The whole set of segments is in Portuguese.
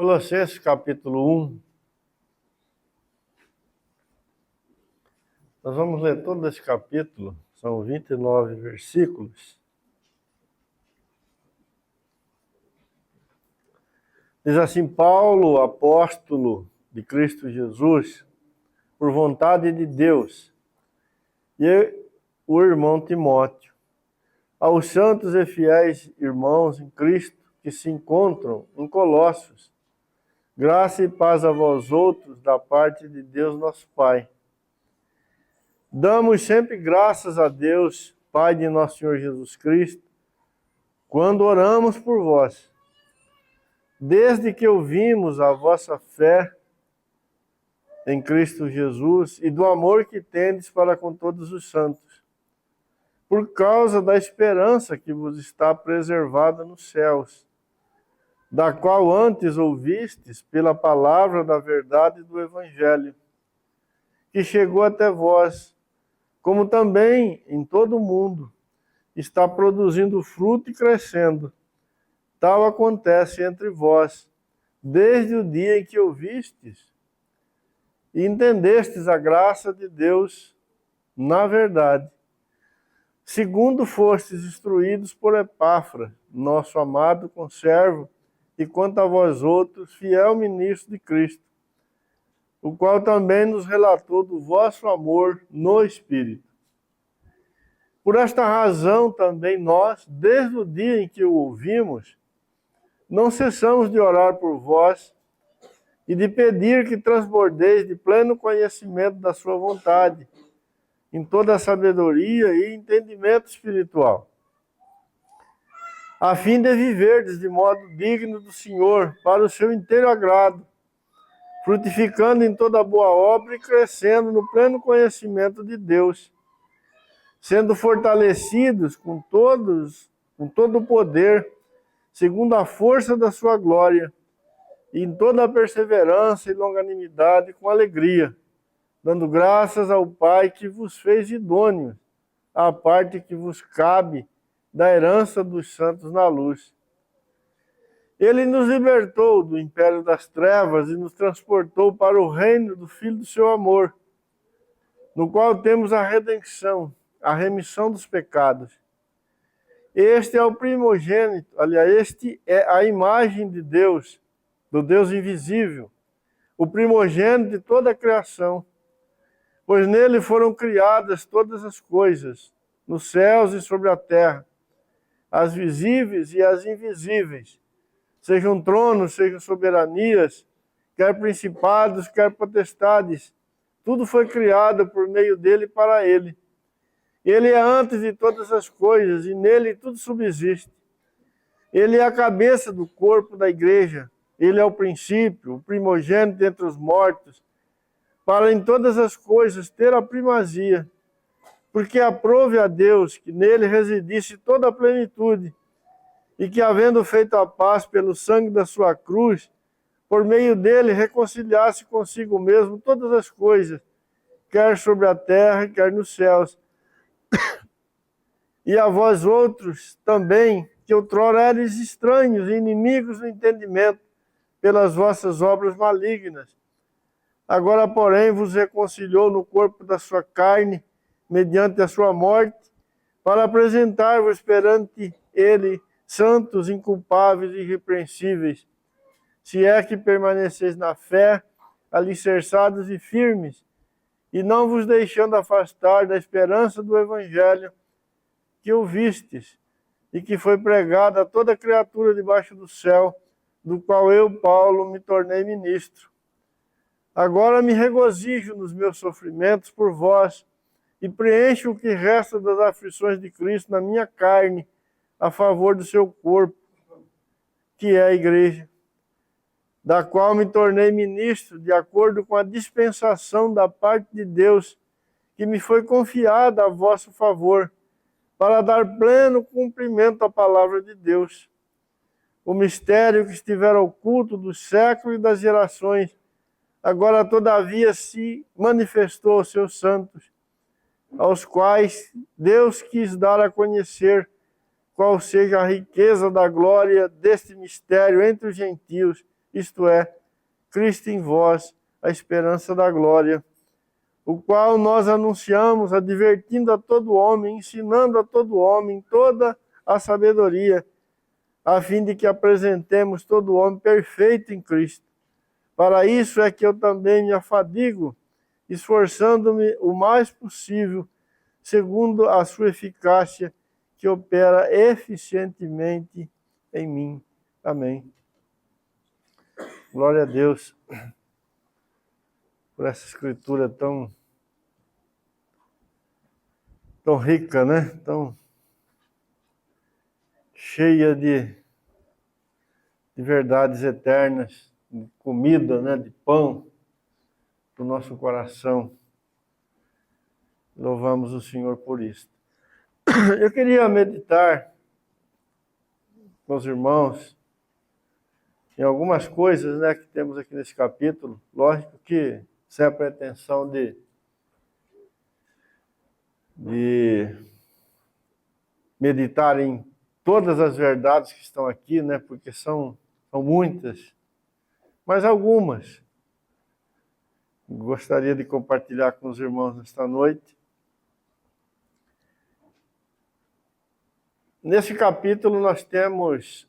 Colossenses capítulo 1. Nós vamos ler todo esse capítulo, são 29 versículos. Diz assim: Paulo, apóstolo de Cristo Jesus, por vontade de Deus, e o irmão Timóteo, aos santos e fiéis irmãos em Cristo que se encontram em Colossos, graça e paz a vós outros da parte de Deus nosso Pai. Damos sempre graças a Deus, Pai de nosso Senhor Jesus Cristo, quando oramos por vós, desde que ouvimos a vossa fé em Cristo Jesus e do amor que tendes para com todos os santos, por causa da esperança que vos está preservada nos céus, da qual antes ouvistes pela palavra da verdade do Evangelho, que chegou até vós, como também em todo o mundo está produzindo fruto e crescendo. Tal acontece entre vós, desde o dia em que ouvistes e entendestes a graça de Deus na verdade, segundo fostes instruídos por Epáfras, nosso amado conservo, e quanto a vós outros, fiel ministro de Cristo, o qual também nos relatou do vosso amor no Espírito. Por esta razão também nós, desde o dia em que o ouvimos, não cessamos de orar por vós e de pedir que transbordeis de pleno conhecimento da sua vontade, em toda a sabedoria e entendimento espiritual, a fim de viverdes de modo digno do Senhor, para o seu inteiro agrado, frutificando em toda boa obra e crescendo no pleno conhecimento de Deus, sendo fortalecidos com todo o poder, segundo a força da sua glória, e em toda a perseverança e longanimidade com alegria, dando graças ao Pai que vos fez idôneos à parte que vos cabe da herança dos santos na luz. Ele nos libertou do império das trevas e nos transportou para o reino do Filho do seu amor, no qual temos a redenção, a remissão dos pecados. Este é o primogênito, aliás, este é a imagem de Deus, do Deus invisível, o primogênito de toda a criação, pois nele foram criadas todas as coisas, nos céus e sobre a terra, as visíveis e as invisíveis, sejam tronos, sejam soberanias, quer principados, quer potestades, tudo foi criado por meio dele e para ele. Ele é antes de todas as coisas e nele tudo subsiste. Ele é a cabeça do corpo da igreja, ele é o princípio, o primogênito entre os mortos, para em todas as coisas ter a primazia, porque aprove a Deus que nele residisse toda a plenitude, e que, havendo feito a paz pelo sangue da sua cruz, por meio dele reconciliasse consigo mesmo todas as coisas, quer sobre a terra, quer nos céus. E a vós outros também, que outrora eres estranhos e inimigos no entendimento, pelas vossas obras malignas. Agora, porém, vos reconciliou no corpo da sua carne, mediante a sua morte, para apresentar-vos perante ele santos, inculpáveis e irrepreensíveis, se é que permaneceis na fé, alicerçados e firmes, e não vos deixando afastar da esperança do Evangelho que ouvistes, e que foi pregado a toda criatura debaixo do céu, do qual eu, Paulo, me tornei ministro. Agora me regozijo nos meus sofrimentos por vós, e preencho o que resta das aflições de Cristo na minha carne, a favor do seu corpo, que é a igreja, da qual me tornei ministro, de acordo com a dispensação da parte de Deus, que me foi confiada a vosso favor, para dar pleno cumprimento à palavra de Deus. O mistério que estivera oculto dos séculos e das gerações, agora todavia se manifestou aos seus santos, aos quais Deus quis dar a conhecer qual seja a riqueza da glória deste mistério entre os gentios, isto é, Cristo em vós, a esperança da glória, o qual nós anunciamos, advertindo a todo homem, ensinando a todo homem toda a sabedoria, a fim de que apresentemos todo homem perfeito em Cristo. Para isso é que eu também me afadigo, esforçando-me o mais possível, segundo a sua eficácia, que opera eficientemente em mim. Amém. Glória a Deus por essa escritura tão rica, né? Tão cheia de verdades eternas, de comida, né? De pão para o nosso coração. Louvamos o Senhor por isso. Eu queria meditar com os irmãos em algumas coisas, né, que temos aqui nesse capítulo. Lógico que sem a pretensão de meditar em todas as verdades que estão aqui, né, porque são muitas, mas algumas gostaria de compartilhar com os irmãos nesta noite. Nesse capítulo nós temos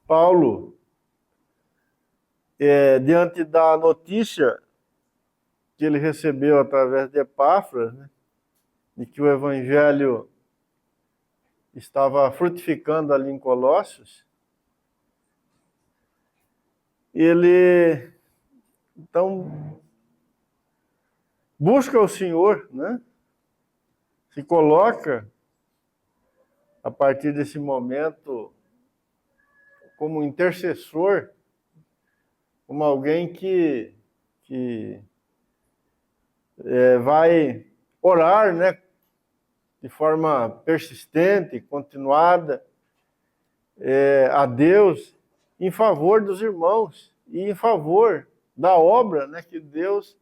Paulo, diante da notícia que ele recebeu através de Epáfras, né, de que o evangelho estava frutificando ali em Colossos, ele então busca o Senhor, né? Se coloca a partir desse momento como intercessor, como alguém que vai orar, né, de forma persistente, continuada, a Deus em favor dos irmãos e em favor da obra, né, que Deus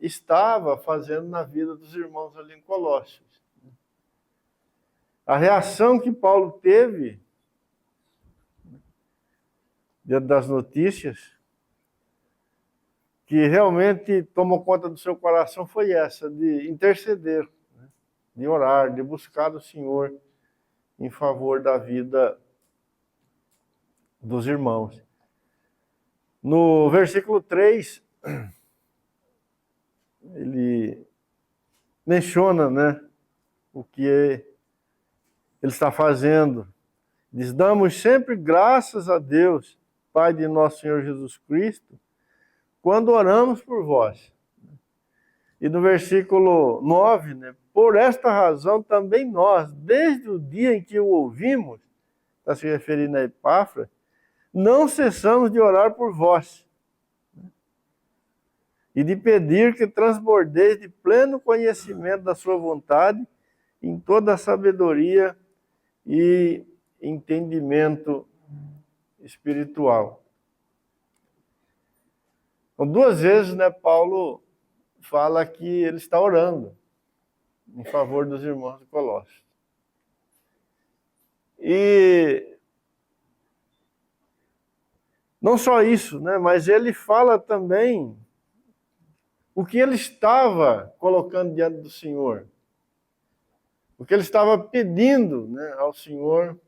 estava fazendo na vida dos irmãos ali em Colossos. A reação que Paulo teve diante das notícias que realmente tomou conta do seu coração foi essa, de interceder, né, de orar, de buscar o Senhor em favor da vida dos irmãos. No versículo 3, ele menciona, né, o que ele está fazendo. Diz: damos sempre graças a Deus, Pai de nosso Senhor Jesus Cristo, quando oramos por vós. E no versículo 9, né, por esta razão também nós, desde o dia em que o ouvimos, está se referindo a Epáfras, não cessamos de orar por vós e de pedir que transbordeis de pleno conhecimento da sua vontade em toda a sabedoria e entendimento espiritual. Então, 2 vezes, né, Paulo fala que ele está orando em favor dos irmãos de Colossos. E não só isso, né, mas ele fala também o que ele estava colocando diante do Senhor. O que ele estava pedindo, né, ao Senhor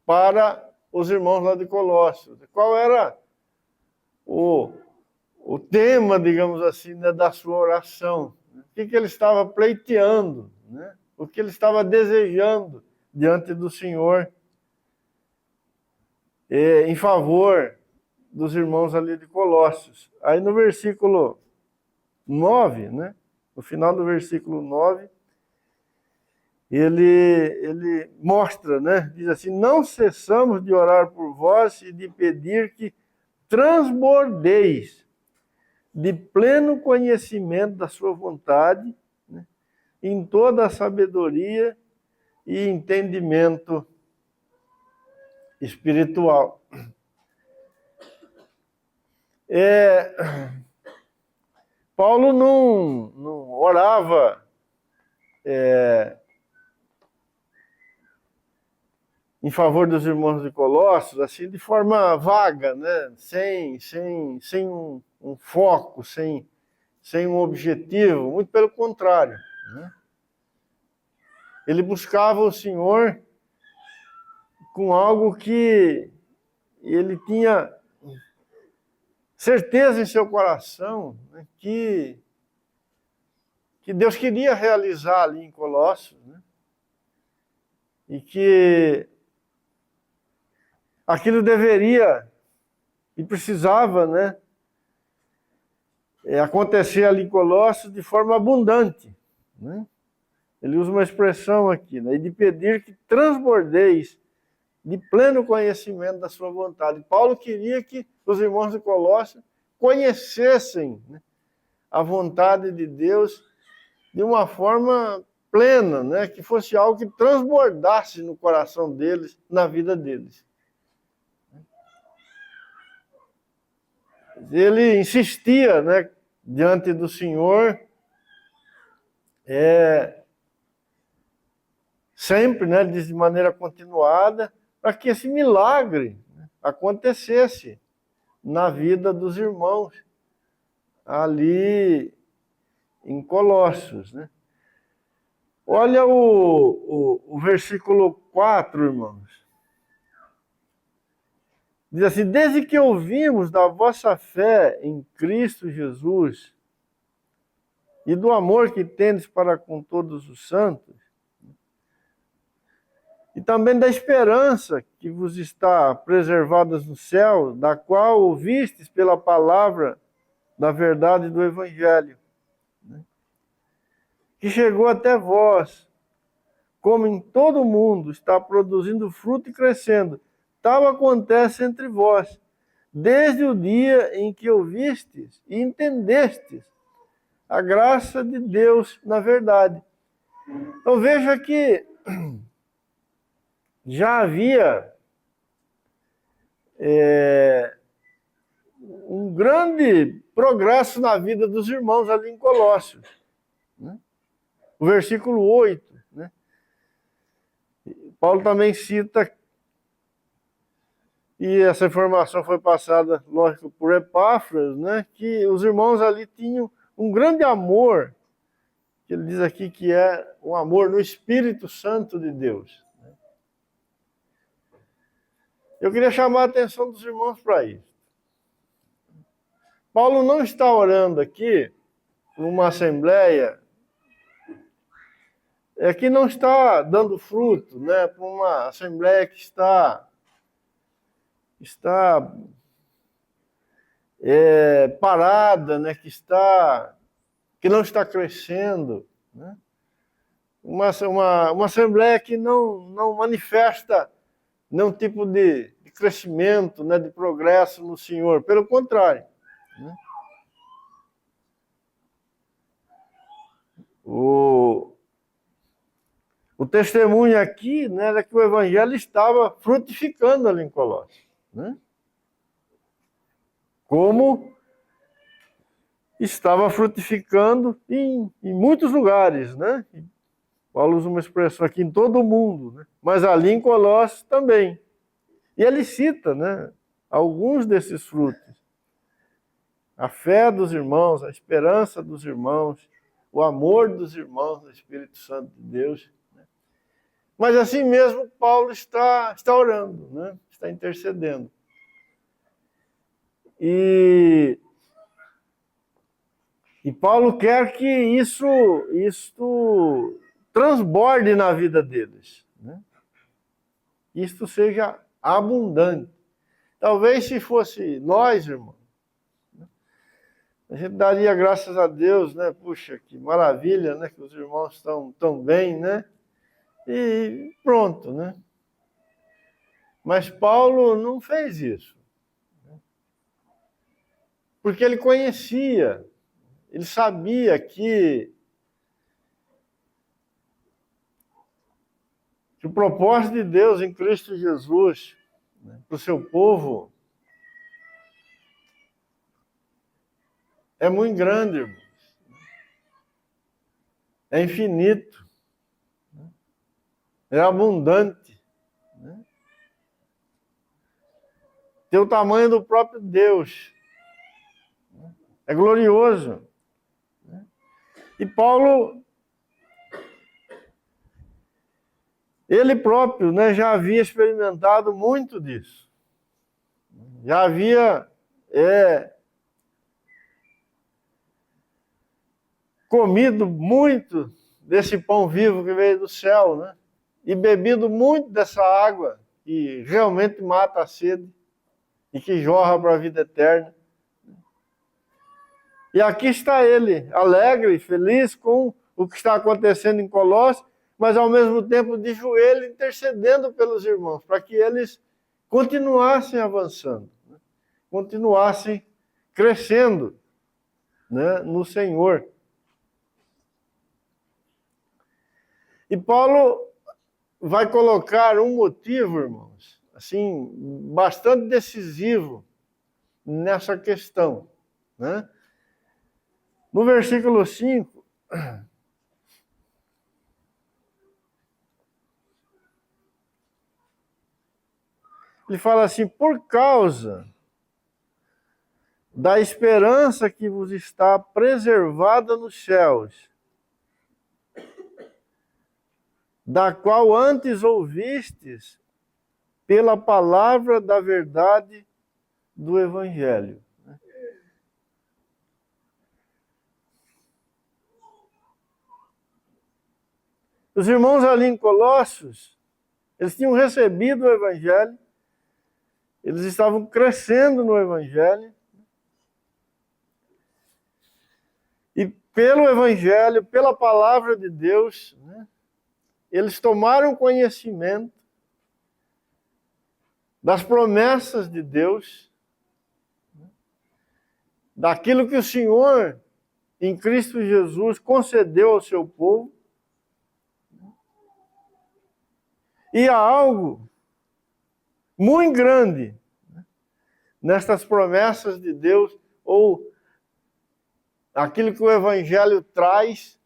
para os irmãos lá de Colossos. Qual era o tema, digamos assim, né, da sua oração? O que ele estava pleiteando, né? O que ele estava desejando diante do Senhor em favor dos irmãos ali de Colossos. Aí no versículo 9, né, no final do versículo 9, ele mostra, né, diz assim: não cessamos de orar por vós e de pedir que transbordeis de pleno conhecimento da sua vontade, né, em toda a sabedoria e entendimento espiritual. Paulo não orava em favor dos irmãos de Colossos, assim, de forma vaga, né? Sem um foco, sem um objetivo, muito pelo contrário, né? Ele buscava o Senhor com algo que ele tinha certeza em seu coração, né, que Deus queria realizar ali em Colossos, né? E que aquilo deveria e precisava, né, acontecer ali em Colossos de forma abundante, né? Ele usa uma expressão aqui, né, de pedir que transbordeis de pleno conhecimento da sua vontade. Paulo queria que os irmãos de Colossos conhecessem, né, a vontade de Deus de uma forma plena, né, que fosse algo que transbordasse no coração deles, na vida deles. Ele insistia, né, diante do Senhor, sempre, né, de maneira continuada, para que esse milagre, né, acontecesse na vida dos irmãos ali em Colossos, né? Olha o versículo 4, irmãos. Diz assim: desde que ouvimos da vossa fé em Cristo Jesus e do amor que tendes para com todos os santos, e também da esperança que vos está preservada no céu, da qual ouvistes pela palavra da verdade do Evangelho, né, que chegou até vós, como em todo o mundo está produzindo fruto e crescendo, tal acontece entre vós, desde o dia em que ouvistes e entendestes a graça de Deus na verdade. Então veja que já havia um grande progresso na vida dos irmãos ali em Colossos, né? O versículo 8, né? Paulo também cita, e essa informação foi passada, lógico, por Epáfras, né, que os irmãos ali tinham um grande amor, que ele diz aqui que é um amor no Espírito Santo de Deus. Eu queria chamar a atenção dos irmãos para isso. Paulo não está orando aqui por uma assembleia que não está dando fruto, né, para uma assembleia que está parada, né, que não está crescendo, né? Uma assembleia que não manifesta nenhum tipo de crescimento, né, de progresso no Senhor. Pelo contrário, né? O testemunho aqui, né, era que o evangelho estava frutificando ali em Colossos, né? Como estava frutificando em muitos lugares, né? Paulo usa uma expressão aqui em todo o mundo, né? Mas ali em Colossos também. E ele cita, né, alguns desses frutos. A fé dos irmãos, a esperança dos irmãos, o amor dos irmãos no Espírito Santo de Deus. Né? Mas assim mesmo Paulo está orando, né? Está intercedendo. E Paulo quer que isso transborde na vida deles, né? Isto seja abundante. Talvez se fosse nós, irmão, a gente daria graças a Deus, né? Puxa, que maravilha, né? Que os irmãos estão tão bem, né? E pronto, né? Mas Paulo não fez isso. Porque ele conhecia, ele sabia que o propósito de Deus em Cristo Jesus, né, para o seu povo é muito grande, irmãos. É infinito. É abundante. Né? tem o tamanho do próprio Deus. É glorioso. E Paulo, ele próprio, né, já havia experimentado muito disso. Já havia comido muito desse pão vivo que veio do céu, né? E bebido muito dessa água que realmente mata a sede e que jorra para a vida eterna. E aqui está ele, alegre, feliz com o que está acontecendo em Colossos, mas ao mesmo tempo de joelho intercedendo pelos irmãos, para que eles continuassem avançando, né? Continuassem crescendo, né, no Senhor. E Paulo vai colocar um motivo, irmãos, assim, bastante decisivo nessa questão, né? No versículo 5, ele fala assim: por causa da esperança que vos está preservada nos céus, da qual antes ouvistes pela palavra da verdade do Evangelho. Os irmãos ali em Colossos, eles tinham recebido o Evangelho, eles estavam crescendo no Evangelho, e pelo Evangelho, pela palavra de Deus, né, eles tomaram conhecimento das promessas de Deus, daquilo que o Senhor, em Cristo Jesus, concedeu ao seu povo. E há algo muito grande nestas promessas de Deus, ou aquilo que o Evangelho traz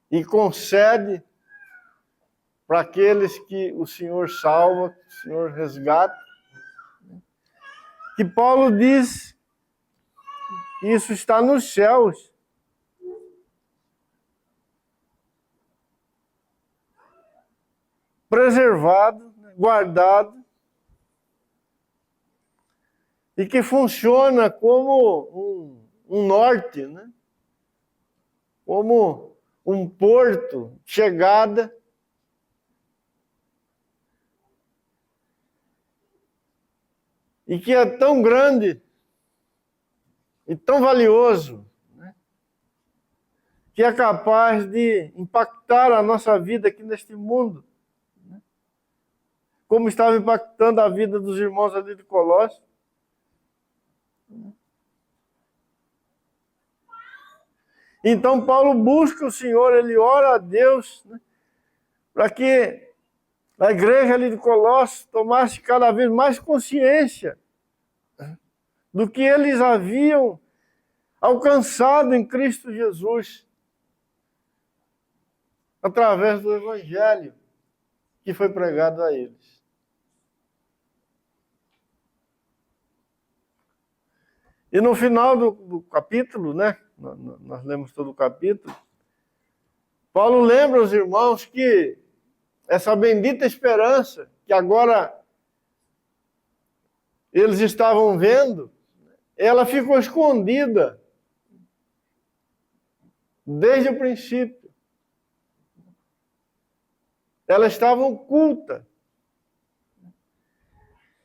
e concede para aqueles que o Senhor salva, que o Senhor resgata, que Paulo diz que isso está nos céus. Preservado, guardado, e que funciona como um norte, né? Como um porto, chegada. E que é tão grande e tão valioso, né, que é capaz de impactar a nossa vida aqui neste mundo, né, como estava impactando a vida dos irmãos ali de Colossos. Então Paulo busca o Senhor, ele ora a Deus, né, para que a igreja ali de Colossos tomasse cada vez mais consciência do que eles haviam alcançado em Cristo Jesus, através do Evangelho que foi pregado a eles. E no final do capítulo, né, nós lemos todo o capítulo, Paulo lembra os irmãos que essa bendita esperança que agora eles estavam vendo, ela ficou escondida desde o princípio. Ela estava oculta.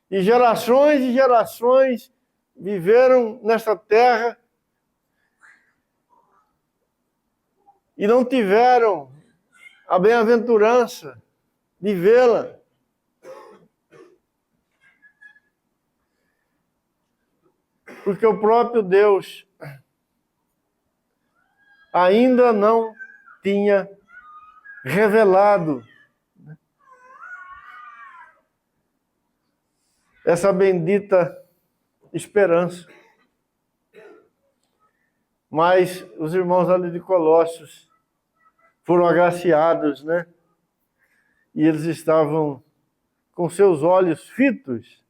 E gerações viveram nesta terra e não tiveram a bem-aventurança de vê-la. Porque o próprio Deus ainda não tinha revelado essa bendita esperança. Mas os irmãos ali de Colossos foram agraciados, né? E eles estavam com seus olhos fitos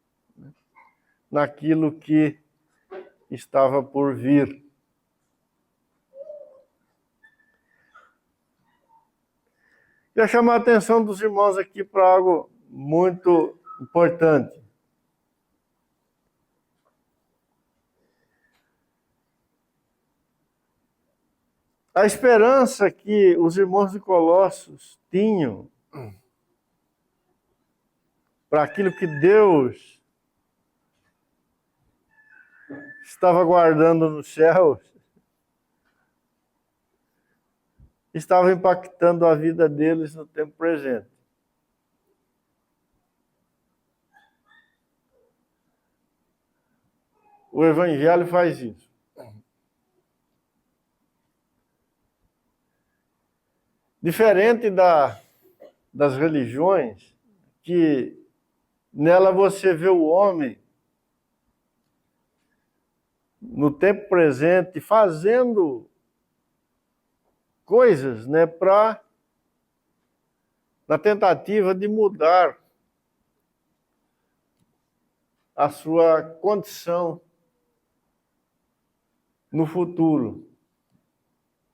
naquilo que estava por vir. Quero chamar a atenção dos irmãos aqui para algo muito importante. A esperança que os irmãos de Colossos tinham para aquilo que Deus estava guardando nos céus, estava impactando a vida deles no tempo presente. O Evangelho faz isso. Diferente das religiões, que nela você vê o homem no tempo presente fazendo coisas, né, na tentativa de mudar a sua condição no futuro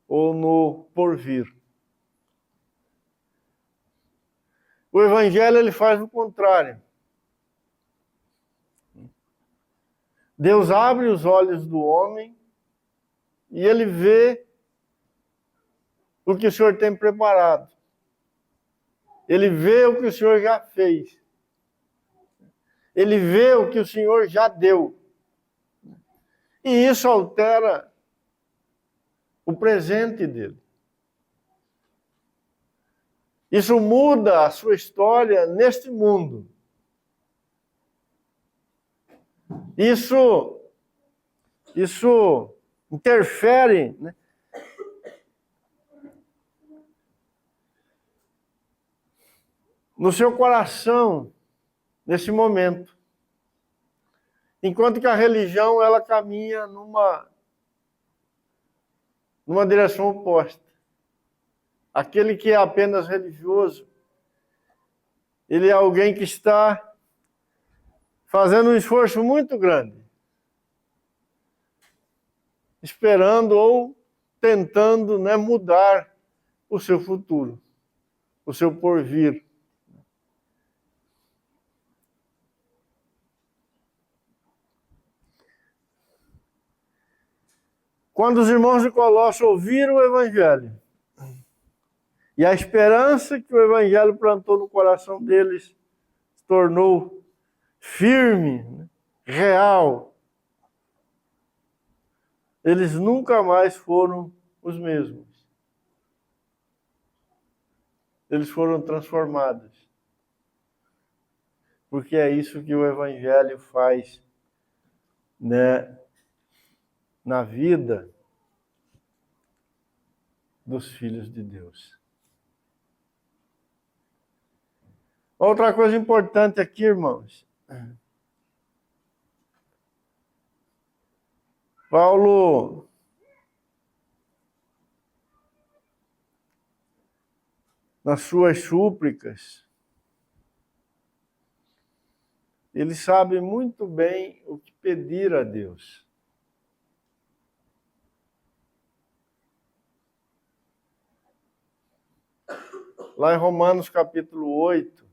ou no porvir. O Evangelho ele faz o contrário. Deus abre os olhos do homem e ele vê o que o Senhor tem preparado. Ele vê o que o Senhor já fez. Ele vê o que o Senhor já deu. E isso altera o presente dele. Isso muda a sua história neste mundo. Isso interfere, né, no seu coração nesse momento. Enquanto que a religião ela caminha numa direção oposta. Aquele que é apenas religioso, ele é alguém que está fazendo um esforço muito grande, esperando ou tentando, né, mudar o seu futuro, o seu porvir. Quando os irmãos de Colossos ouviram o Evangelho, e a esperança que o Evangelho plantou no coração deles se tornou firme, né, real, eles nunca mais foram os mesmos. Eles foram transformados. Porque é isso que o Evangelho faz, né, na vida dos filhos de Deus. Outra coisa importante aqui, irmãos. Paulo nas suas súplicas, ele sabe muito bem o que pedir a Deus. Lá em Romanos capítulo 8,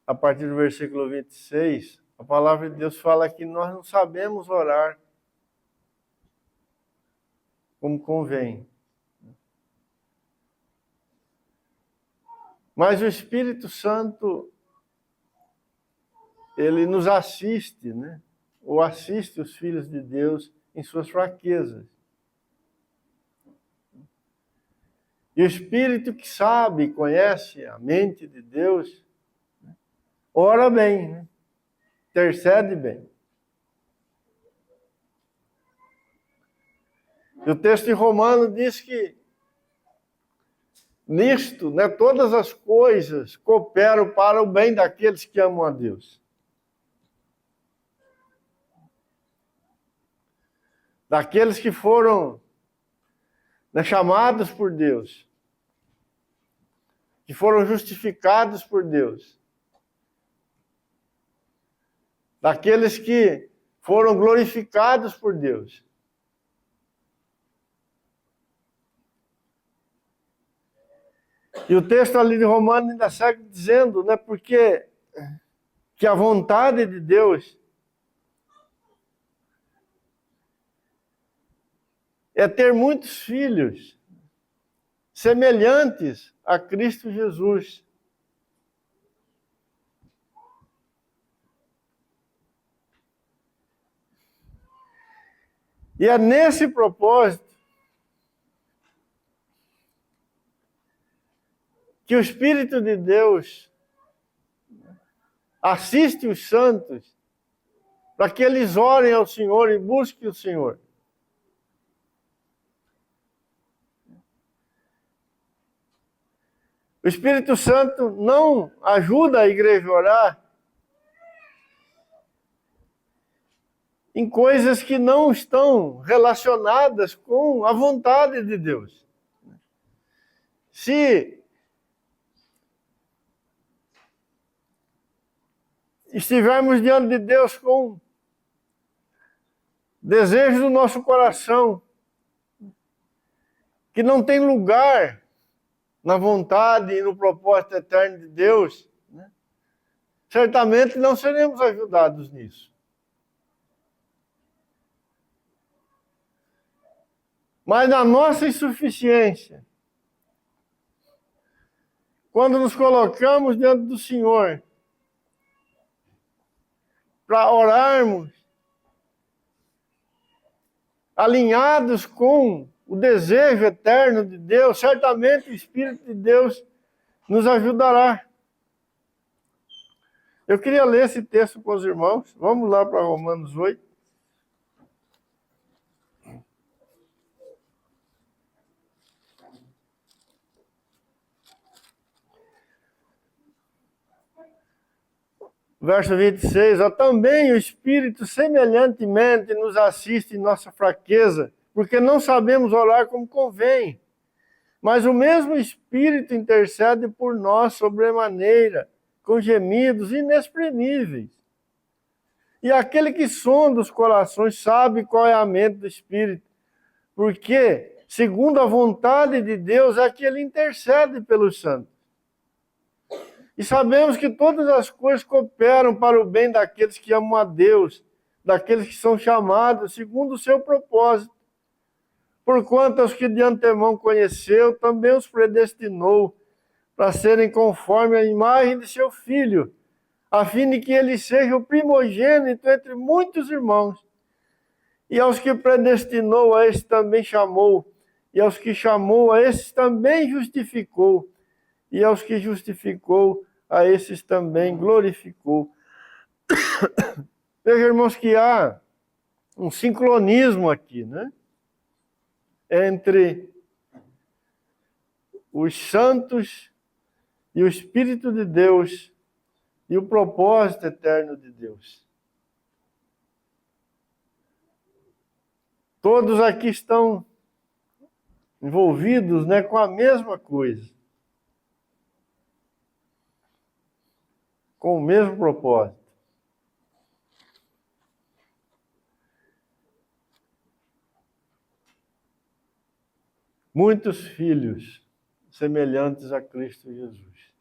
a partir do versículo 26, a palavra de Deus fala que nós não sabemos orar como convém. Mas o Espírito Santo, ele nos assiste, né? Ou assiste os filhos de Deus em suas fraquezas. E o Espírito que sabe e conhece a mente de Deus, ora bem, né? Intercede bem. E o texto em Romano diz que nisto, né, todas as coisas cooperam para o bem daqueles que amam a Deus. Daqueles que foram, né, chamados por Deus, que foram justificados por Deus, daqueles que foram glorificados por Deus. E o texto ali de Romanos ainda segue dizendo, né, porque que a vontade de Deus é ter muitos filhos semelhantes a Cristo Jesus. E é nesse propósito que o Espírito de Deus assiste os santos para que eles orem ao Senhor e busquem o Senhor. O Espírito Santo não ajuda a igreja a orar em coisas que não estão relacionadas com a vontade de Deus. Se estivermos diante de Deus com desejo do nosso coração, que não tem lugar na vontade e no propósito eterno de Deus, né, certamente não seremos ajudados nisso. Mas na nossa insuficiência, quando nos colocamos diante do Senhor para orarmos, alinhados com o desejo eterno de Deus, certamente o Espírito de Deus nos ajudará. Eu queria ler esse texto com os irmãos. Vamos lá para Romanos 8. Verso 26, também o Espírito semelhantemente nos assiste em nossa fraqueza, porque não sabemos orar como convém. Mas o mesmo Espírito intercede por nós sobremaneira, com gemidos inexprimíveis. E aquele que sonda os corações sabe qual é a mente do Espírito, porque, segundo a vontade de Deus, é que ele intercede pelos santos. E sabemos que todas as coisas cooperam para o bem daqueles que amam a Deus, daqueles que são chamados segundo o seu propósito. Porquanto aos que de antemão conheceu, também os predestinou para serem conforme a imagem de seu Filho, a fim de que ele seja o primogênito entre muitos irmãos. E aos que predestinou, a esses também chamou. E aos que chamou, a esses também justificou. E aos que justificou, a esses também glorificou. Veja, irmãos, que há um sincronismo aqui, né? Entre os santos e o Espírito de Deus e o propósito eterno de Deus. Todos aqui estão envolvidos, né, com a mesma coisa. Com o mesmo propósito. Muitos filhos semelhantes a Cristo Jesus.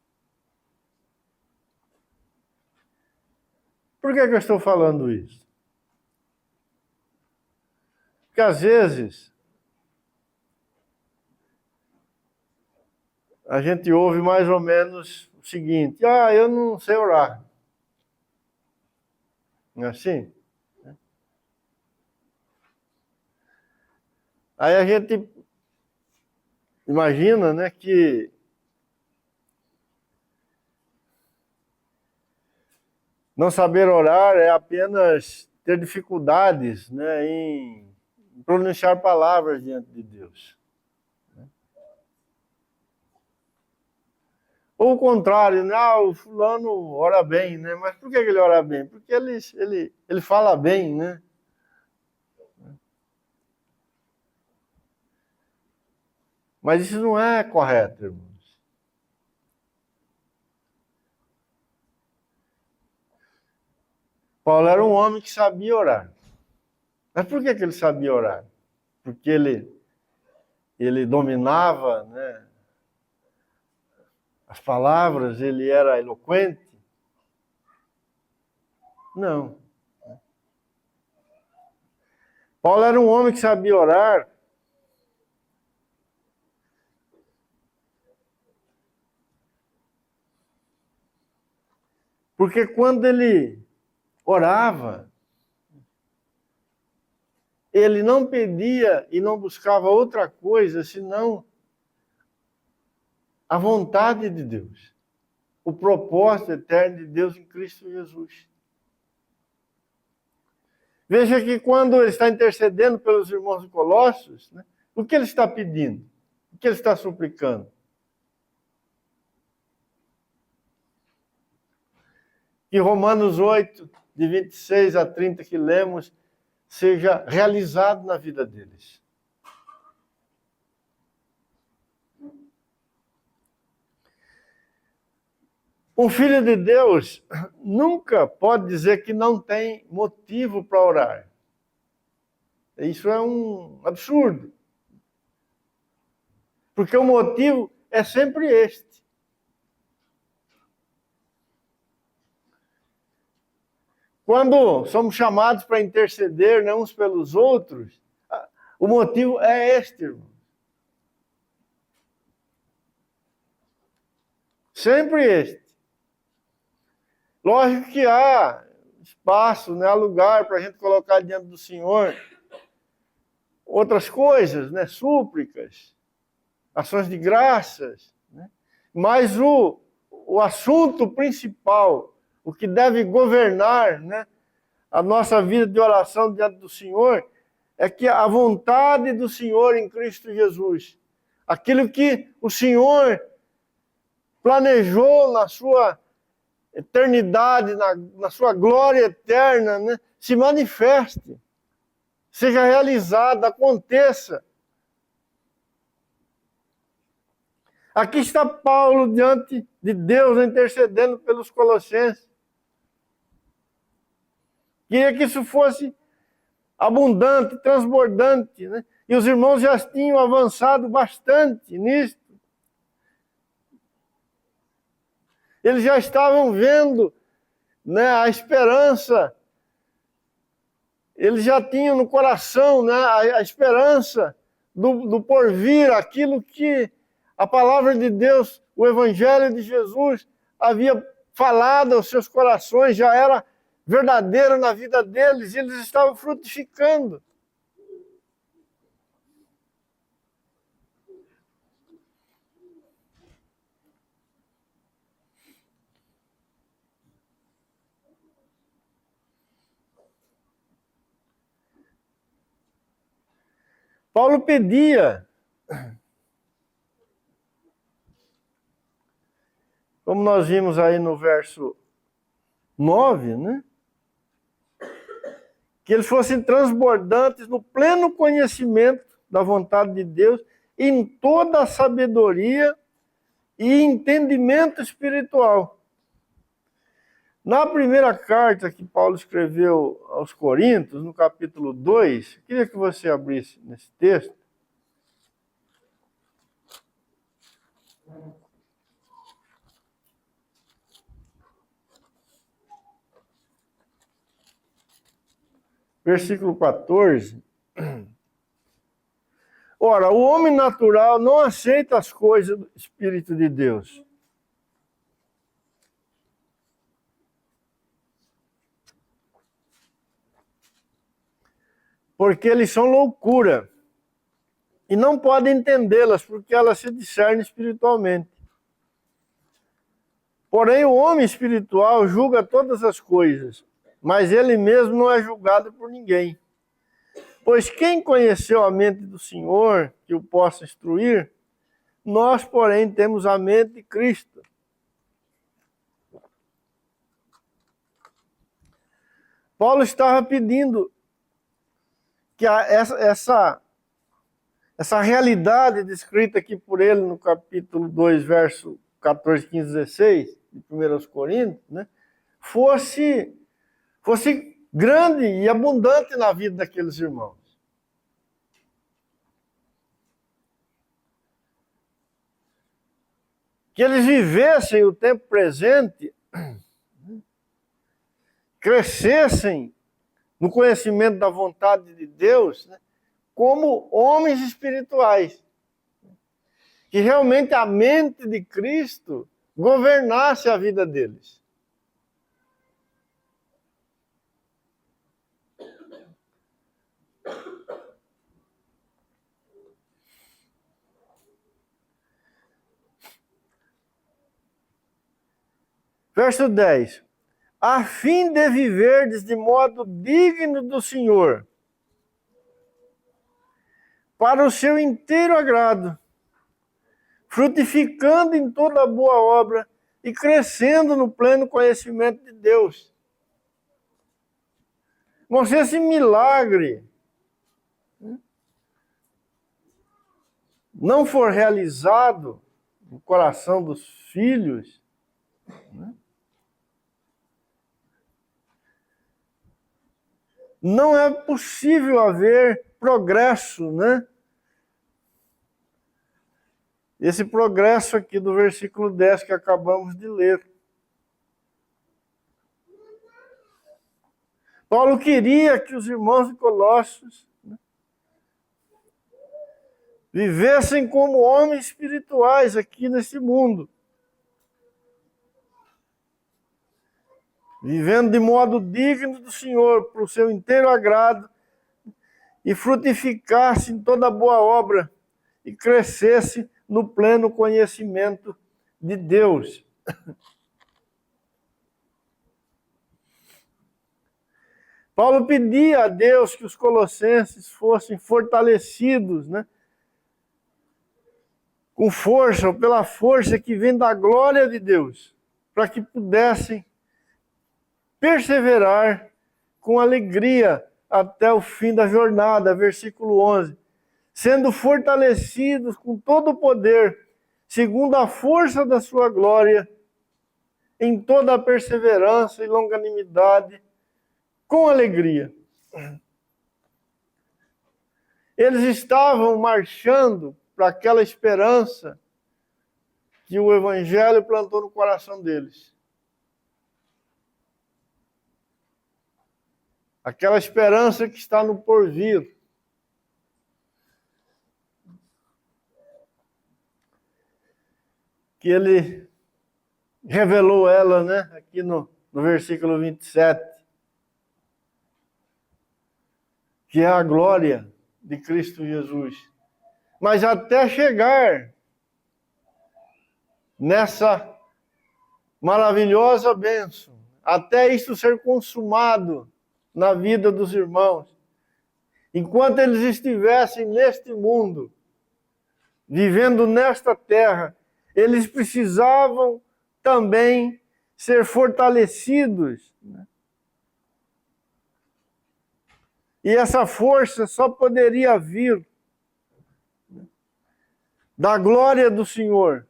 Por que eu estou falando isso? Porque às vezes a gente ouve mais ou menos o seguinte: eu não sei orar. Não é assim? Aí a gente imagina, né, que não saber orar é apenas ter dificuldades, né, em pronunciar palavras diante de Deus. Ou o contrário, né? O fulano ora bem, né? Mas por que ele ora bem? Porque ele fala bem, né? Mas isso não é correto, irmãos. Paulo era um homem que sabia orar. Mas por que ele sabia orar? Porque ele dominava, né, as palavras, ele era eloquente? Não. Paulo era um homem que sabia orar porque quando ele orava, ele não pedia e não buscava outra coisa senão a vontade de Deus, o propósito eterno de Deus em Cristo Jesus. Veja que quando ele está intercedendo pelos irmãos de Colossos, né, o que ele está pedindo? O que ele está suplicando? Que Romanos 8, de 26 a 30 que lemos, seja realizado na vida deles. Um filho de Deus nunca pode dizer que não tem motivo para orar. Isso é um absurdo. Porque o motivo é sempre este. Quando somos chamados para interceder, né, uns pelos outros, o motivo é este, irmão. Sempre este. Lógico que há espaço, né, há lugar para a gente colocar diante do Senhor outras coisas, né, súplicas, ações de graças, né? Mas o assunto principal, o que deve governar, né, a nossa vida de oração diante do Senhor, é que a vontade do Senhor em Cristo Jesus, aquilo que o Senhor planejou na sua eternidade, na sua glória eterna, né, se manifeste, seja realizada, aconteça. Aqui está Paulo diante de Deus, intercedendo pelos colossenses. Queria que isso fosse abundante, transbordante, né? E os irmãos já tinham avançado bastante nisso. Eles já estavam vendo, né, a esperança. Eles já tinham no coração, né, a esperança do porvir, aquilo que a palavra de Deus, o Evangelho de Jesus, havia falado aos seus corações, já era verdadeiro na vida deles, e eles estavam frutificando. Paulo pedia, como nós vimos aí no verso 9, né? Que eles fossem transbordantes no pleno conhecimento da vontade de Deus, em toda a sabedoria e entendimento espiritual. Na primeira carta que Paulo escreveu aos Coríntios, no capítulo 2, eu queria que você abrisse nesse texto. Versículo 14. Ora, o homem natural não aceita as coisas do Espírito de Deus. Porque eles são loucura. E não pode entendê-las, porque elas se discernem espiritualmente. Porém, o homem espiritual julga todas as coisas, mas ele mesmo não é julgado por ninguém. Pois quem conheceu a mente do Senhor, que o possa instruir? Nós, porém, temos a mente de Cristo. Paulo estava pedindo que essa realidade descrita aqui por ele no capítulo 2, verso 14, 15, 16, de 1 Coríntios, né, fosse fosse grande e abundante na vida daqueles irmãos. Que eles vivessem o tempo presente, crescessem no conhecimento da vontade de Deus, né, como homens espirituais. Que realmente a mente de Cristo governasse a vida deles. Verso 10. A fim de viverdes de modo digno do Senhor, para o seu inteiro agrado, frutificando em toda boa obra e crescendo no pleno conhecimento de Deus. Mas se esse milagre não for realizado no coração dos filhos, não é possível haver progresso, né? Esse progresso aqui do versículo 10 que acabamos de ler. Paulo queria que os irmãos de Colossos, né, vivessem como homens espirituais aqui nesse mundo. Vivendo de modo digno do Senhor, para o seu inteiro agrado, e frutificasse em toda boa obra, e crescesse no pleno conhecimento de Deus. Paulo pedia a Deus que os colossenses fossem fortalecidos, né? Com força, ou pela força que vem da glória de Deus, para que pudessem perseverar com alegria até o fim da jornada, versículo 11. Sendo fortalecidos com todo o poder, segundo a força da sua glória, em toda a perseverança e longanimidade, com alegria. Eles estavam marchando para aquela esperança que o Evangelho plantou no coração deles. Aquela esperança que está no porvir. Que ele revelou ela, né, aqui no versículo 27. Que é a glória de Cristo Jesus. Mas até chegar nessa maravilhosa bênção, até isso ser consumado na vida dos irmãos, enquanto eles estivessem neste mundo, vivendo nesta terra, eles precisavam também ser fortalecidos, né? E essa força só poderia vir da glória do Senhor,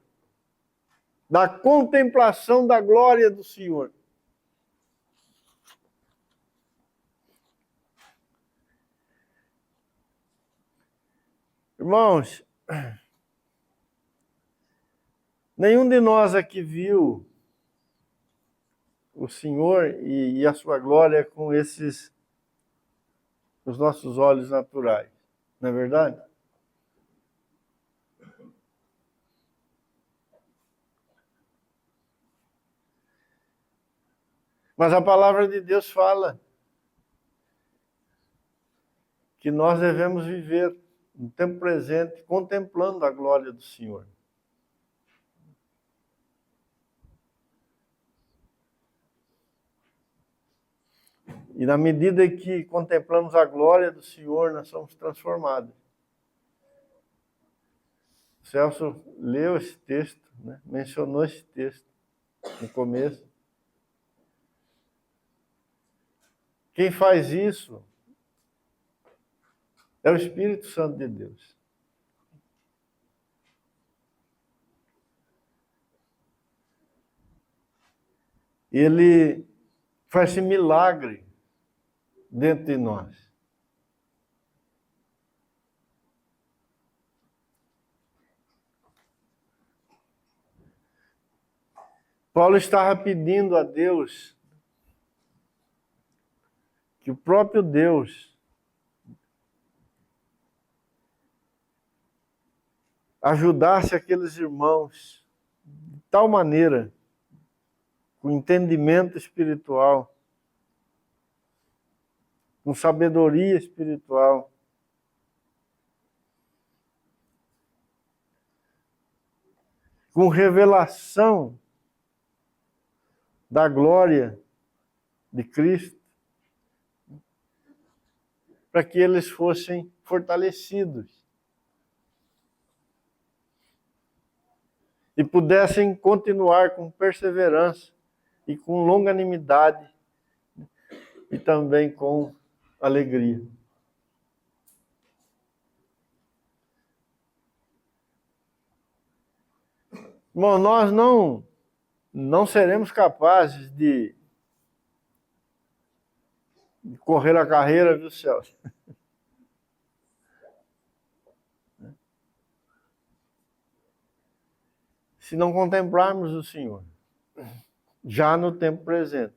da contemplação da glória do Senhor. Irmãos, nenhum de nós aqui viu o Senhor e a sua glória com os nossos olhos naturais, não é verdade? Mas a palavra de Deus fala que nós devemos viver no tempo presente contemplando a glória do Senhor. E na medida que contemplamos a glória do Senhor, nós somos transformados. O Celso leu esse texto, né? Mencionou esse texto no começo. Quem faz isso é o Espírito Santo de Deus. Ele faz-se milagre dentro de nós. Paulo estava pedindo a Deus que o próprio Deus ajudasse aqueles irmãos de tal maneira, com entendimento espiritual, com sabedoria espiritual, com revelação da glória de Cristo, para que eles fossem fortalecidos e pudessem continuar com perseverança e com longanimidade e também com alegria. Irmão, nós não seremos capazes de correr a carreira, viu, Celso? Se não contemplarmos o Senhor, já no tempo presente.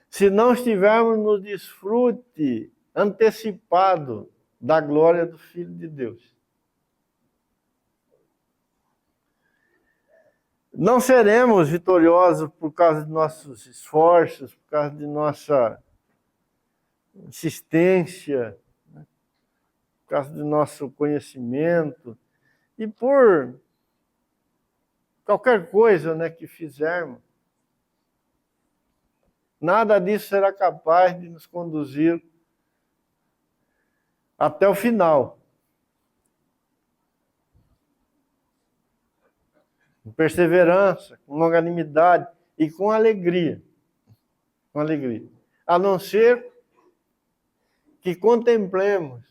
Se não estivermos no desfrute antecipado da glória do Filho de Deus. Não seremos vitoriosos por causa de nossos esforços, por causa de nossa insistência, por causa do nosso conhecimento e por qualquer coisa, né, que fizermos. Nada disso será capaz de nos conduzir até o final. Com perseverança, com longanimidade e com alegria. Com alegria. A não ser que contemplemos,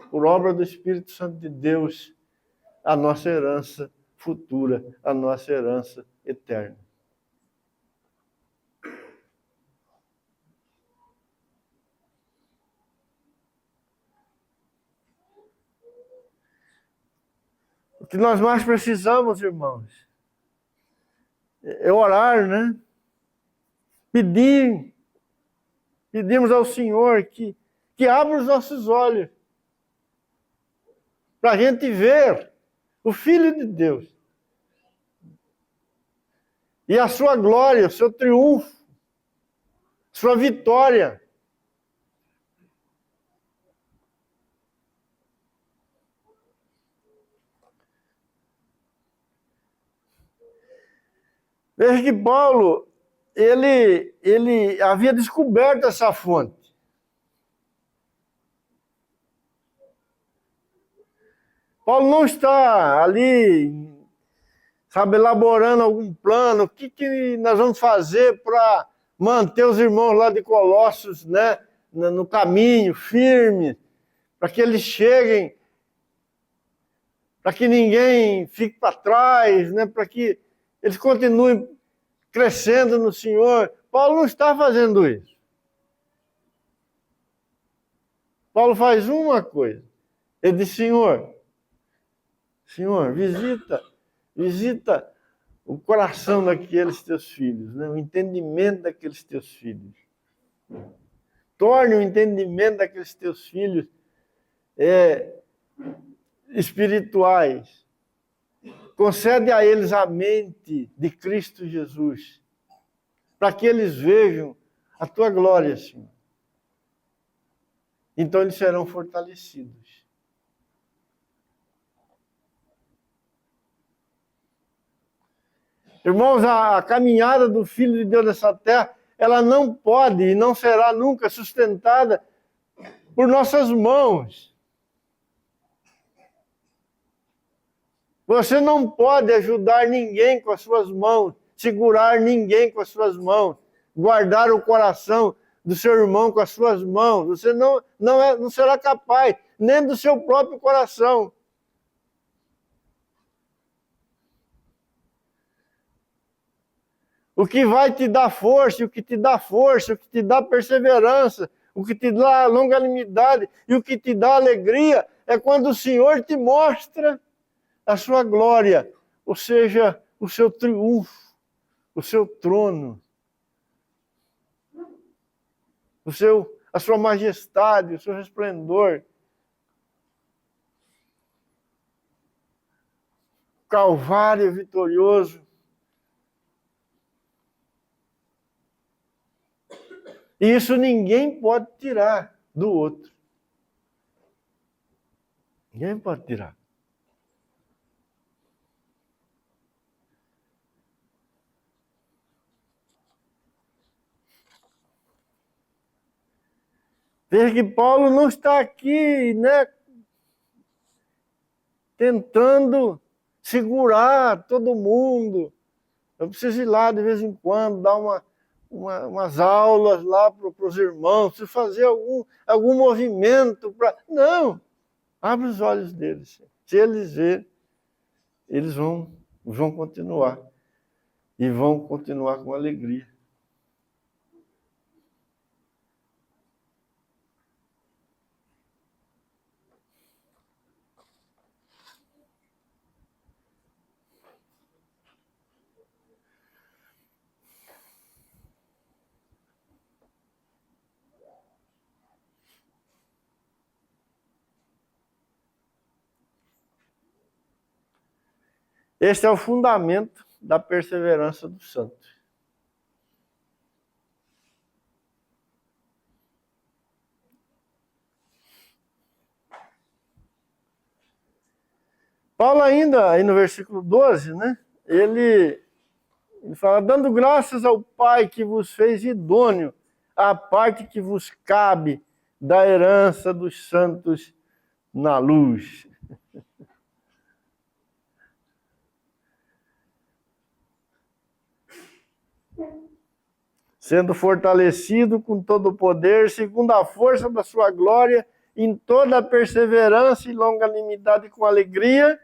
por obra do Espírito Santo de Deus, a nossa herança futura, a nossa herança eterna. O que nós mais precisamos, irmãos, é orar, né? Pedimos ao Senhor que abra os nossos olhos para a gente ver o Filho de Deus e a sua glória, o seu triunfo, sua vitória. Veja que Paulo, ele havia descoberto essa fonte. Paulo não está ali, sabe, elaborando algum plano, o que nós vamos fazer para manter os irmãos lá de Colossos, né, no caminho, firme, para que eles cheguem, para que ninguém fique para trás, né, para que eles continuem crescendo no Senhor. Paulo não está fazendo isso. Paulo faz uma coisa. Ele diz, Senhor, visita o coração daqueles teus filhos, né? O entendimento daqueles teus filhos. Torne o entendimento daqueles teus filhos espirituais. Concede a eles a mente de Cristo Jesus, para que eles vejam a tua glória, Senhor. Então eles serão fortalecidos. Irmãos, a caminhada do Filho de Deus nessa terra, ela não pode e não será nunca sustentada por nossas mãos. Você não pode ajudar ninguém com as suas mãos, segurar ninguém com as suas mãos, guardar o coração do seu irmão com as suas mãos. Você não será capaz, nem do seu próprio coração. O que vai te dar força, o que te dá força, o que te dá perseverança, o que te dá longanimidade e o que te dá alegria é quando o Senhor te mostra a sua glória, ou seja, o seu triunfo, o seu trono, a sua majestade, o seu resplendor. Calvário vitorioso. E isso ninguém pode tirar do outro. Ninguém pode tirar. Veja que Paulo não está aqui, né, tentando segurar todo mundo. Eu preciso ir lá de vez em quando, dar umas aulas lá para os irmãos, preciso fazer algum movimento para. Não! Abre os olhos deles. Se eles verem, eles vão continuar. E vão continuar com alegria. Este é o fundamento da perseverança dos santos. Paulo ainda, aí no versículo 12, né? Ele fala, dando graças ao Pai que vos fez idôneo à parte que vos cabe da herança dos santos na luz. Sendo fortalecido com todo o poder, segundo a força da sua glória, em toda a perseverança e longanimidade com alegria,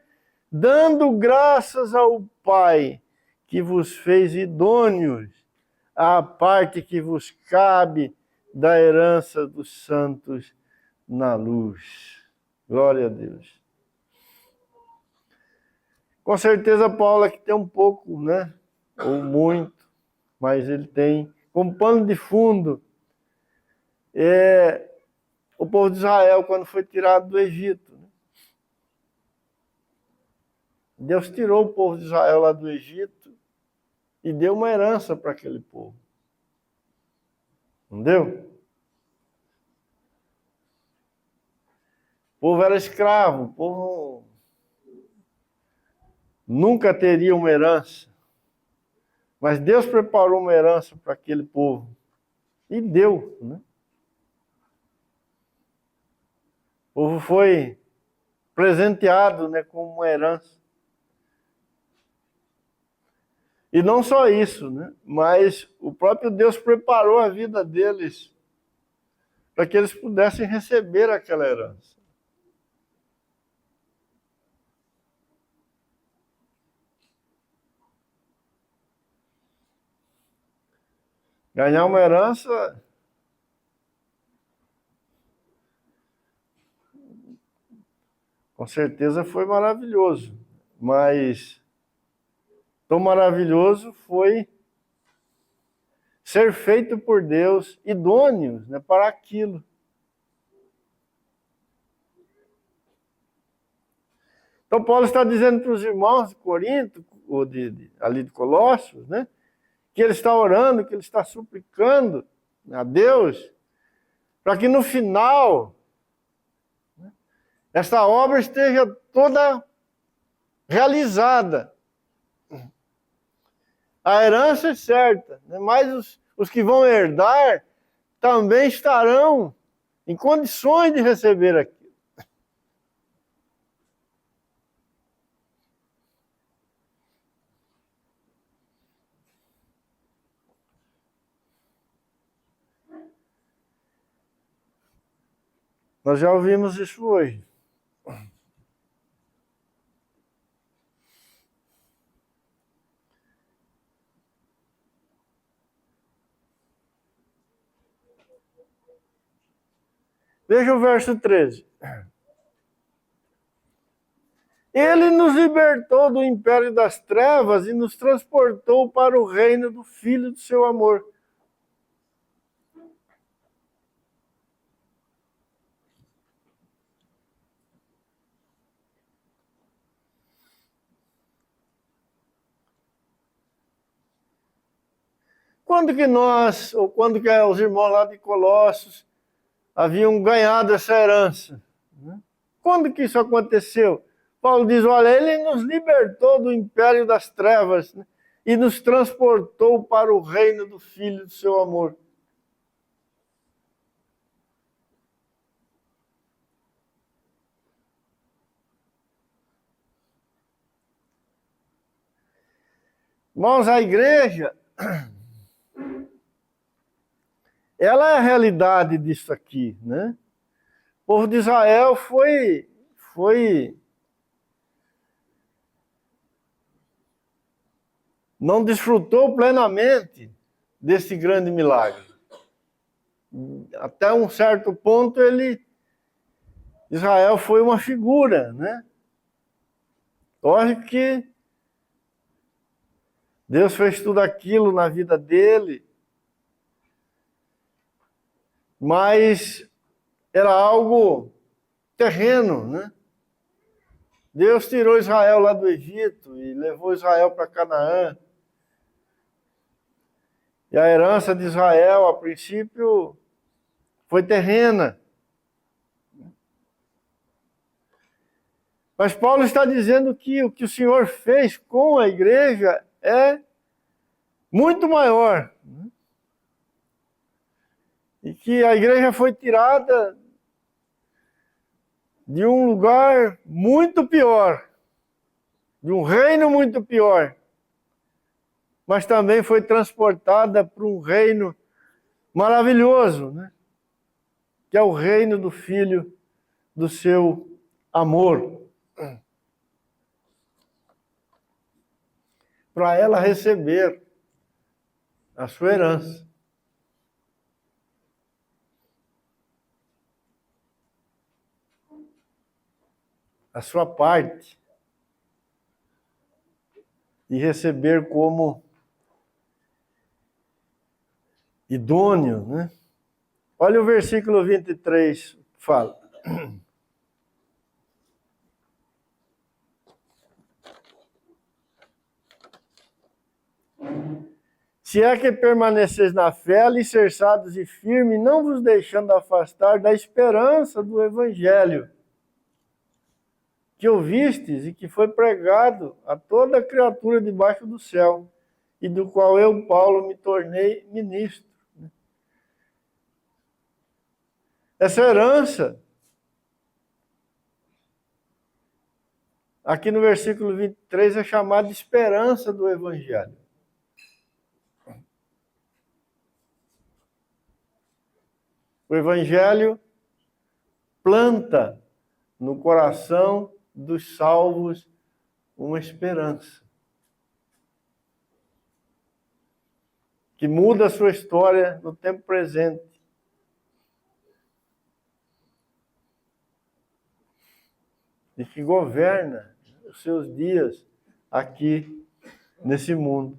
dando graças ao Pai, que vos fez idôneos à parte que vos cabe da herança dos santos na luz. Glória a Deus. Com certeza Paulo aqui tem um pouco, né? Ou muito, mas ele tem como pano de fundo o povo de Israel quando foi tirado do Egito. Deus tirou o povo de Israel lá do Egito e deu uma herança para aquele povo. Não deu? O povo era escravo, o povo nunca teria uma herança. Mas Deus preparou uma herança para aquele povo. E deu, né? O povo foi presenteado, né, como uma herança. E não só isso, né? Mas o próprio Deus preparou a vida deles para que eles pudessem receber aquela herança. Ganhar uma herança com certeza foi maravilhoso, mas tão maravilhoso foi ser feito por Deus idôneos, né, para aquilo. Então Paulo está dizendo para os irmãos de Corinto, ou ali de Colossos, né, que ele está orando, que ele está suplicando a Deus, para que no final essa obra esteja toda realizada. A herança é certa, né? Mas os que vão herdar também estarão em condições de receber aquilo. Nós já ouvimos isso hoje. Veja o verso 13. Ele nos libertou do império das trevas e nos transportou para o reino do Filho do seu amor. Quando que nós, ou quando que os irmãos lá de Colossos haviam ganhado essa herança? Quando que isso aconteceu? Paulo diz, olha, ele nos libertou do império das trevas, né, e nos transportou para o reino do Filho do seu amor. Irmãos, a igreja, ela é a realidade disso aqui, né? O povo de Israel não desfrutou plenamente desse grande milagre. Até um certo ponto, Israel foi uma figura, né? Lógico que Deus fez tudo aquilo na vida dele, mas era algo terreno, né? Deus tirou Israel lá do Egito e levou Israel para Canaã. E a herança de Israel, a princípio, foi terrena. Mas Paulo está dizendo que o que o Senhor fez com a igreja é muito maior. E que a igreja foi tirada de um lugar muito pior, de um reino muito pior, mas também foi transportada para um reino maravilhoso, né? Que é o reino do Filho do seu amor. Para ela receber a sua herança. A sua parte. E receber como idôneo, né? Olha o versículo 23, fala. Se é que permaneceis na fé, alicerçados e firmes, não vos deixando afastar da esperança do evangelho, que ouvistes e que foi pregado a toda criatura debaixo do céu, e do qual eu, Paulo, me tornei ministro. Essa herança, aqui no versículo 23, é chamada de esperança do evangelho. O evangelho planta no coração dos salvos uma esperança que muda a sua história no tempo presente. E que governa os seus dias aqui nesse mundo.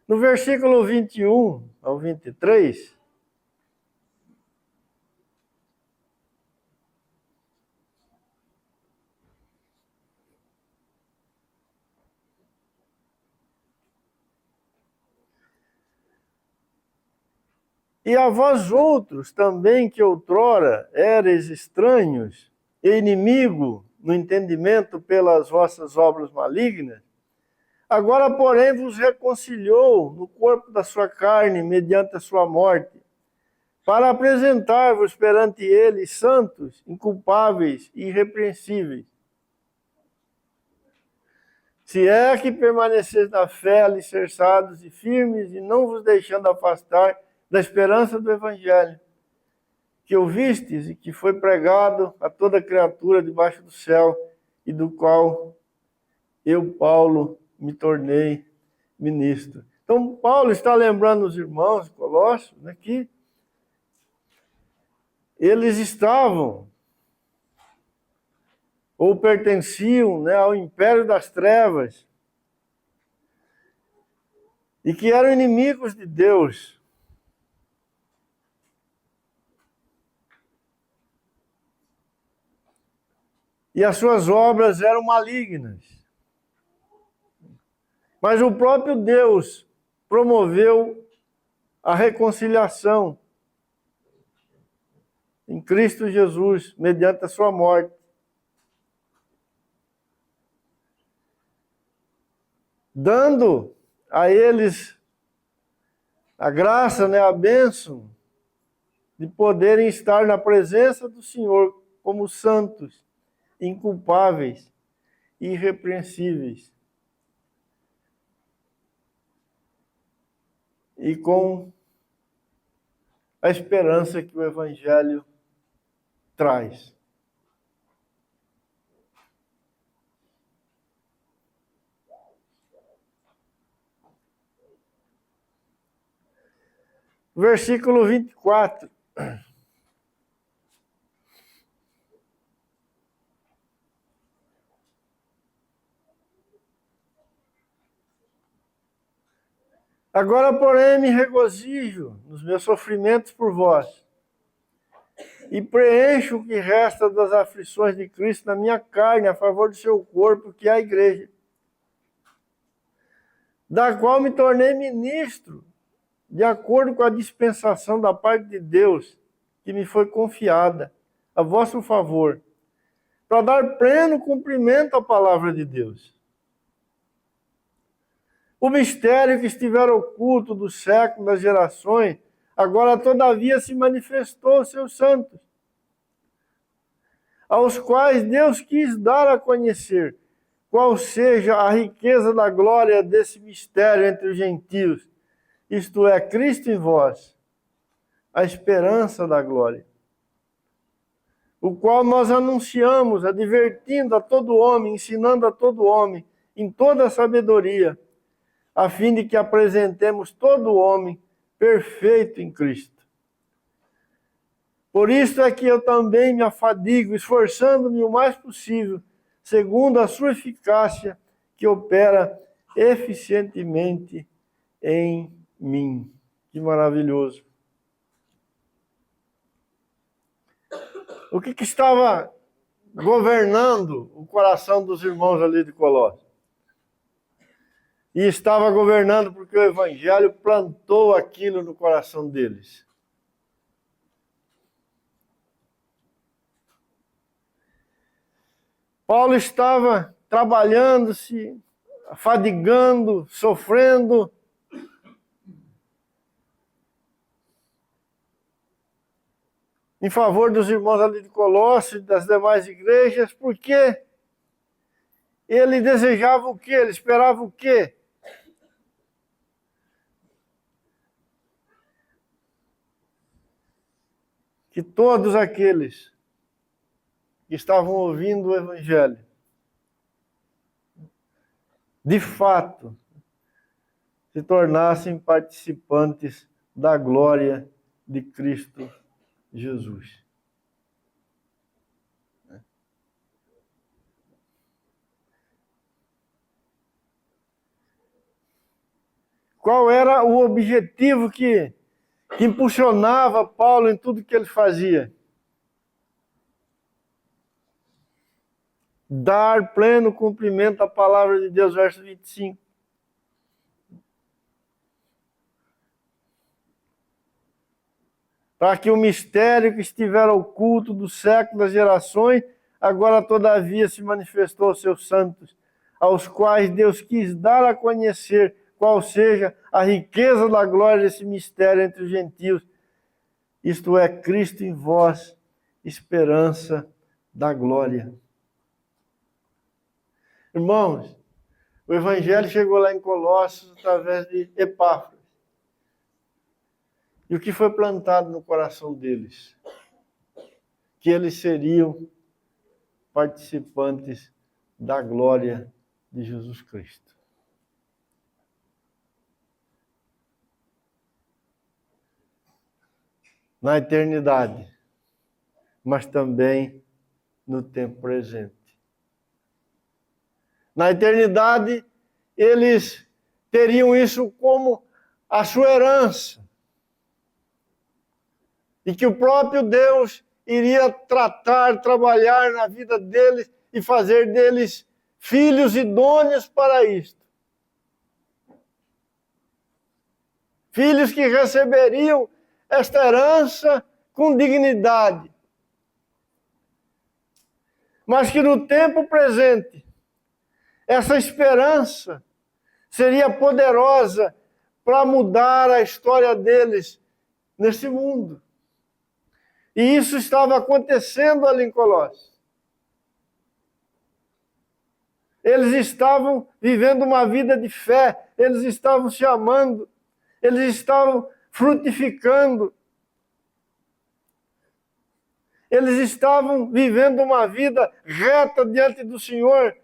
No versículo 21 ao 23, e a vós outros também que outrora éreis estranhos e inimigo no entendimento pelas vossas obras malignas, agora, porém, vos reconciliou no corpo da sua carne mediante a sua morte, para apresentar-vos perante ele santos, inculpáveis e irrepreensíveis. Se é que permaneceis na fé, alicerçados e firmes, e não vos deixando afastar da esperança do evangelho, que ouvistes e que foi pregado a toda criatura debaixo do céu, e do qual eu, Paulo, me tornei ministro. Então, Paulo está lembrando os irmãos de Colossos, né, que eles estavam ou pertenciam, né, ao império das trevas e que eram inimigos de Deus. E as suas obras eram malignas. Mas o próprio Deus promoveu a reconciliação em Cristo Jesus, mediante a sua morte. Dando a eles a graça, né, a bênção de poderem estar na presença do Senhor como santos, inculpáveis e irrepreensíveis. E com a esperança que o Evangelho traz. Versículo 24. Agora, porém, me regozijo nos meus sofrimentos por vós, e preencho o que resta das aflições de Cristo na minha carne, a favor do seu corpo, que é a igreja, da qual me tornei ministro, de acordo com a dispensação da parte de Deus, que me foi confiada, a vosso favor, para dar pleno cumprimento à palavra de Deus. O mistério que estivera oculto do século, das gerações, agora todavia se manifestou aos seus santos, aos quais Deus quis dar a conhecer qual seja a riqueza da glória desse mistério entre os gentios, isto é, Cristo em vós, a esperança da glória, o qual nós anunciamos, advertindo a todo homem, ensinando a todo homem, em toda a sabedoria, a fim de que apresentemos todo homem perfeito em Cristo. Por isso é que eu também me afadigo, esforçando-me o mais possível, segundo a sua eficácia, que opera eficientemente em mim. Que maravilhoso. O que estava governando o coração dos irmãos ali de Colossos? E estava governando porque o Evangelho plantou aquilo no coração deles. Paulo estava trabalhando, se afadigando, sofrendo. Em favor dos irmãos ali de Colossos e das demais igrejas, porque ele desejava o quê? Ele esperava o quê? Que todos aqueles que estavam ouvindo o Evangelho, de fato, se tornassem participantes da glória de Cristo Jesus. Qual era o objetivo que impulsionava Paulo em tudo que ele fazia? Dar pleno cumprimento à palavra de Deus, verso 25. Para que o mistério que estivera oculto do século das gerações, agora todavia se manifestou aos seus santos, aos quais Deus quis dar a conhecer qual seja a riqueza da glória desse mistério entre os gentios, isto é, Cristo em vós, esperança da glória. Irmãos, o Evangelho chegou lá em Colossos através de Epáfras. E o que foi plantado no coração deles? Que eles seriam participantes da glória de Jesus Cristo. Na eternidade, mas também no tempo presente. Na eternidade, eles teriam isso como a sua herança. E que o próprio Deus iria trabalhar na vida deles e fazer deles filhos idôneos para isto. Filhos que receberiam esta herança com dignidade. Mas que no tempo presente, essa esperança seria poderosa para mudar a história deles nesse mundo. E isso estava acontecendo ali em Colossos. Eles estavam vivendo uma vida de fé, eles estavam se amando, eles estavam frutificando. Eles estavam vivendo uma vida reta diante do Senhor.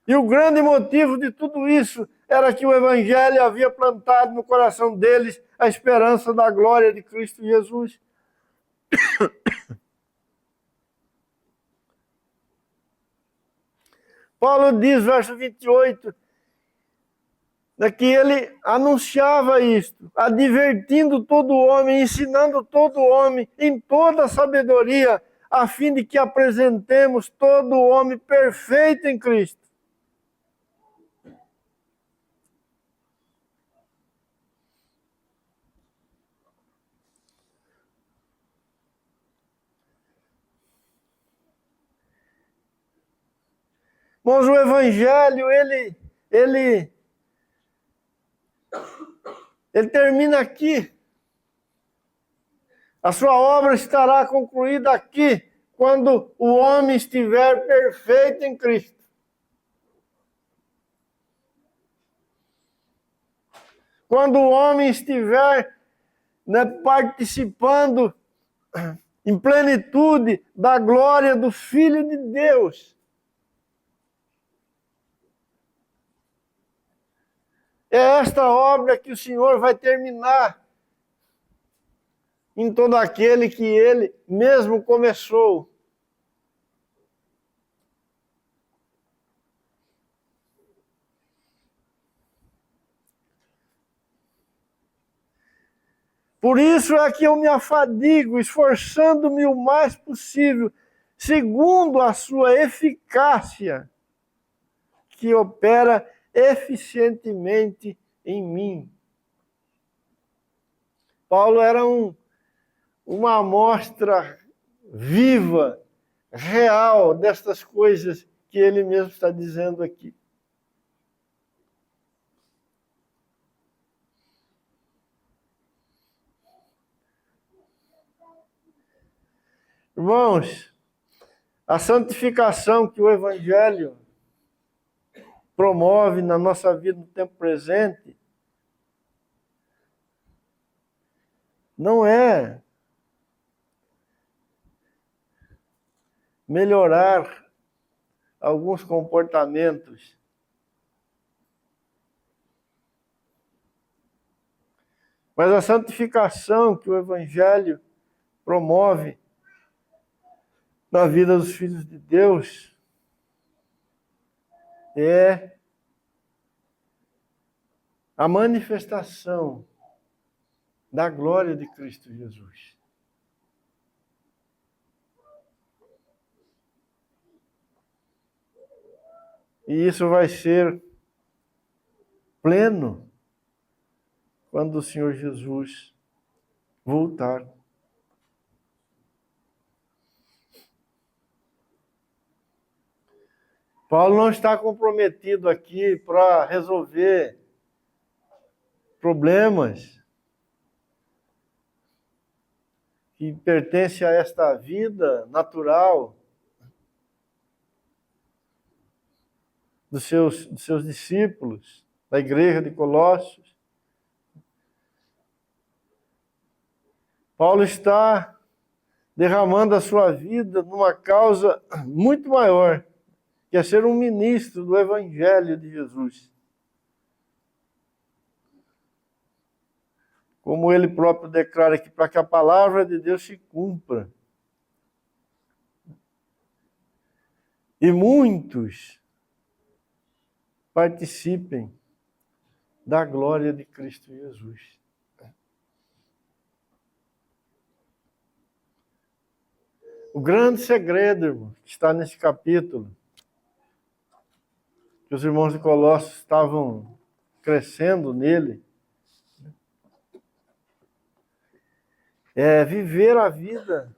E o grande motivo de tudo isso era que o Evangelho havia plantado no coração deles a esperança da glória de Cristo Jesus. Paulo diz, verso 28, que ele anunciava isto, advertindo todo homem, ensinando todo homem em toda a sabedoria, a fim de que apresentemos todo homem perfeito em Cristo. Mas o Evangelho, ele termina aqui. A sua obra estará concluída aqui, quando o homem estiver perfeito em Cristo. Quando o homem estiver participando em plenitude da glória do Filho de Deus. É esta obra que o Senhor vai terminar em todo aquele que Ele mesmo começou. Por isso é que eu me afadigo, esforçando-me o mais possível, segundo a sua eficácia, que opera eficientemente em mim. Paulo era uma amostra viva, real destas coisas que ele mesmo está dizendo aqui. Irmãos, a santificação que o Evangelho promove na nossa vida no tempo presente não é melhorar alguns comportamentos. Mas a santificação que o Evangelho promove na vida dos filhos de Deus é a manifestação da glória de Cristo Jesus. E isso vai ser pleno quando o Senhor Jesus voltar. Paulo não está comprometido aqui para resolver problemas que pertencem a esta vida natural dos seus discípulos, da igreja de Colossos. Paulo está derramando a sua vida numa causa muito maior, que é ser um ministro do Evangelho de Jesus. Como ele próprio declara aqui, para que a palavra de Deus se cumpra. E muitos participem da glória de Cristo Jesus. O grande segredo, irmão, que está nesse capítulo, que os irmãos de Colossos estavam crescendo nele, é viver a vida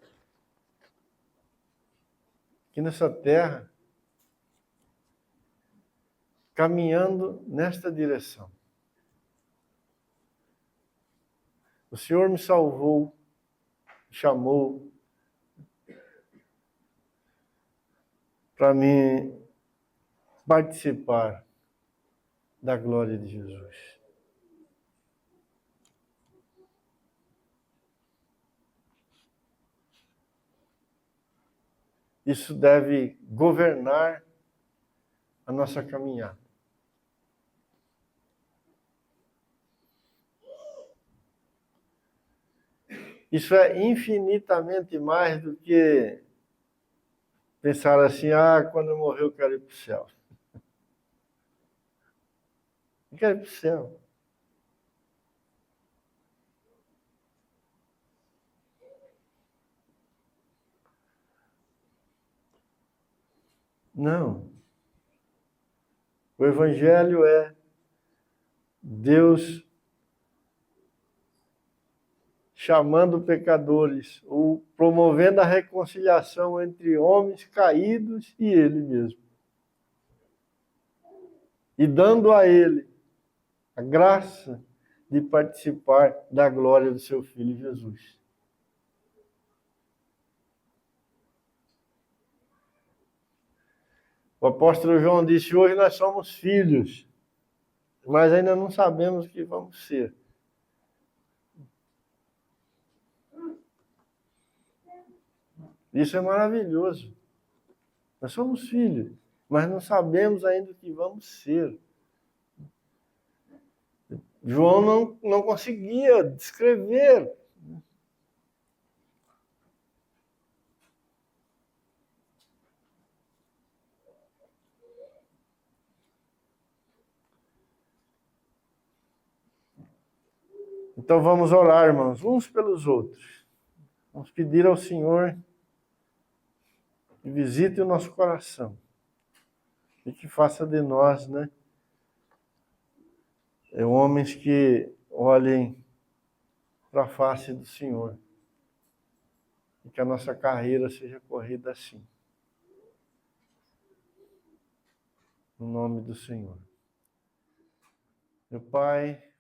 aqui nessa terra, caminhando nesta direção. O Senhor me salvou, me chamou para me participar da glória de Jesus. Isso deve governar a nossa caminhada. Isso é infinitamente mais do que pensar assim, quando eu morrer eu quero ir para o céu. Eu quero ir para o céu. Não. O Evangelho é Deus chamando pecadores, ou promovendo a reconciliação entre homens caídos e Ele mesmo. E dando a Ele a graça de participar da glória do seu Filho Jesus. O apóstolo João disse, hoje nós somos filhos, mas ainda não sabemos o que vamos ser. Isso é maravilhoso. Nós somos filhos, mas não sabemos ainda o que vamos ser. João não conseguia descrever. Então vamos orar, irmãos, uns pelos outros. Vamos pedir ao Senhor que visite o nosso coração e que faça de nós, homens que olhem para a face do Senhor e que a nossa carreira seja corrida assim. No nome do Senhor. Meu Pai,